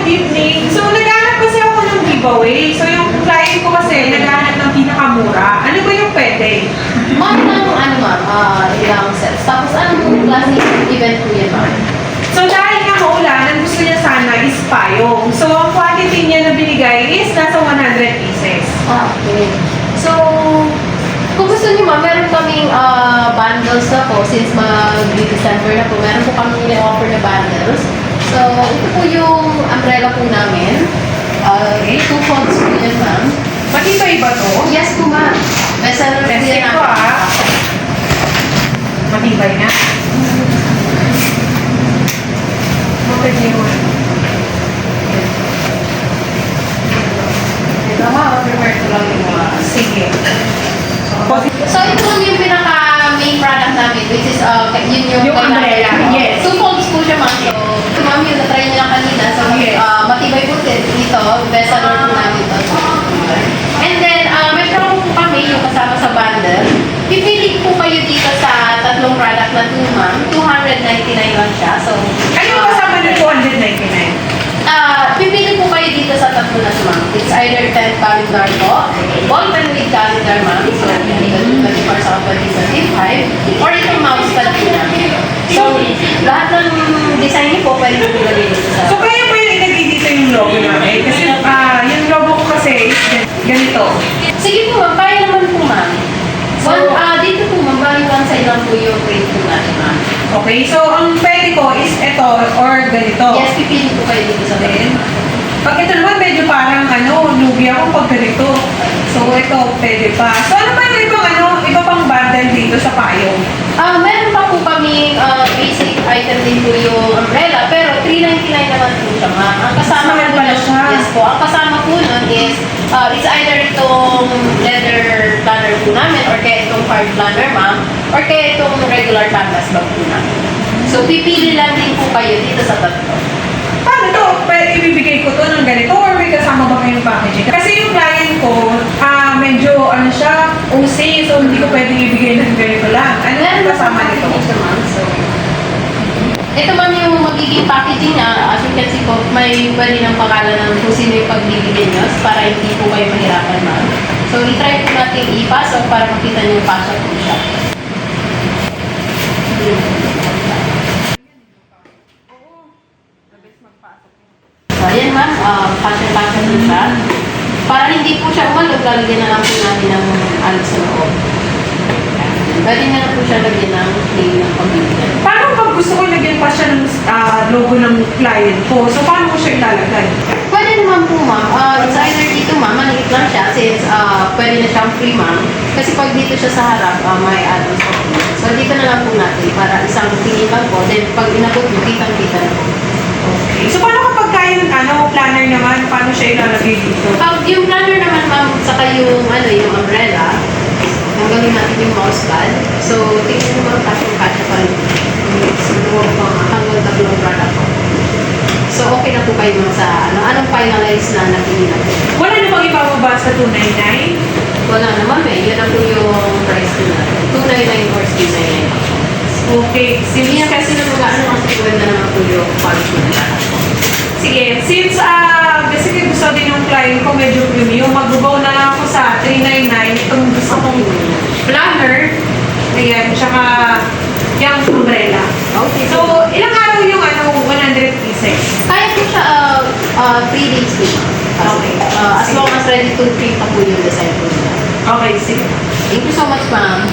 evening. So, naghahanap kasi ako ng giveaway. So, yung client ko kasi naghahanap ng pinakamura. Ano ba yung pwede? Ma'am, ano ma'am, ilang sets. Tapos anong klaseng event po yan ma'am? So, dahil nga maulan, ang gusto niya sana is payong. So, ang quantity niya na binigay is nasa 100 pieces. Okay. So, kung gusto niyo ma'am, meron kaming bundles na po since mag-December na po. Meron po kami offer na bundles. So, ito po yung umbrella po namin. Okay, 2 folds po yan ma'am. Matibay ba to? Yes po ma'am. Bestseller po Testing yan ko Matibay na. Okay, yun. Ito ma'am, prepare ko lang yung mga... Sige. So, ito lang yung pinaka-main product namin, which is, yun yung umbrella, yes. 2 folds po siya ma'am. So, ito ma'am, yung na-try niyo lang kanina. So, Yes. matibay po dito. Bestseller po namin ito. And then, may promo po kami yung kasama sa bundle. Pipili po kayo dito sa tatlong product na ito ma'am. 299 lang siya. So, Ano yung kasama ng 299? pipili po kayo dito sa tatlo na ito ma'am. It's either 10 calendar po, ball pen with calendar ma'am. So, ito 24 sa 2025. Or itong mouse pad po namin. So, lahat ng design niyo po pwede po ilagay dito sa... So, kaya po yung ilagay dito yung logo namin? Kasi yung logo ko kasi is ganito. Sige po ma'am, kaya naman po ma'am. So, dito po ma'am, bali one side lang po yung print po natin ma'am. Okay, so ang pwede ko is ito or ganito. Yes, pipili po kayo dito sa Then, bed. pag ito naman medyo parang lugi ako pag ganito. So, ito pwede pa. So, ano pa yung iba pang bundle dito sa payong? Meron pa po kami basic item din po yung umbrella, pero 399 naman po siya ma'am. Ang kasama Mahal po pala nun- siya. Yes po, ang kasama po nun is it's either itong leather planner po namin or kaya itong card planner ma'am or kaya itong regular canvas bag po namin. So, pipili lang din po kayo dito sa tatlo. Paano to? Pwede ibibigay ko to ng ganito or may kasama ba kayong packaging? Kasi yung client ko, medyo siya, OC, so hindi ko pwedeng ibigay ng ganito lang. Ano Meron yung kasama pa nito? ito ma'am. So, ito ma'am yung magiging packaging niya. As you can see po, may pwede ng pangalan ng kung sino yung pagbibigyan nyo para hindi po kayo mahirapan ma'am. So, i-try po natin ipasok para makita nyo yung pasok po siya. So, ayan ma'am, pasok-pasok po siya. Para hindi po siya umalog, lalagyan na lang po natin ng alog sa loob. Pwede na lang po siya lagyan ng name ng pamilya. Paano pag gusto ko lagyan pa siya ng logo ng client ko? So, paano ko siya ilalagay? Pwede naman po ma'am. It's either dito ma'am, maliit lang siya since pwede na siyang free ma'am. Kasi pag dito siya sa harap, may add-ons po. So dito na lang po natin para isang tingin lang po. Then pag inabot mo, kitang-kita na po. Okay. So, paano kapag kaya planner naman, paano siya ilalagay dito? Yung planner naman ma'am, saka yung umbrella, hanggang natin yung mouse pad. So tingnan mo ma'am, kasya pa rin. So hanggang tatlong product po. So okay na po kayo ma'am sa anong finalize na napili natin? Wala na bang ibababa sa 299? Wala naman eh. Yan ang po yung price ko na. 299 or 399. Okay. Hindi yan kasi nang mag-ano kasi maganda naman po yung quality ng product ko. Sige, since basically gusto din yung client ko medyo premium, mag-go na lang ako sa 399 itong gusto kong planner, ayan, tsaka yung umbrella. Okay. So, ilang araw yung 100 pieces? Kaya po siya 3 days din. Okay. As long as ready to print pa po yung design po nila. Okay, sige. Thank you so much ma'am.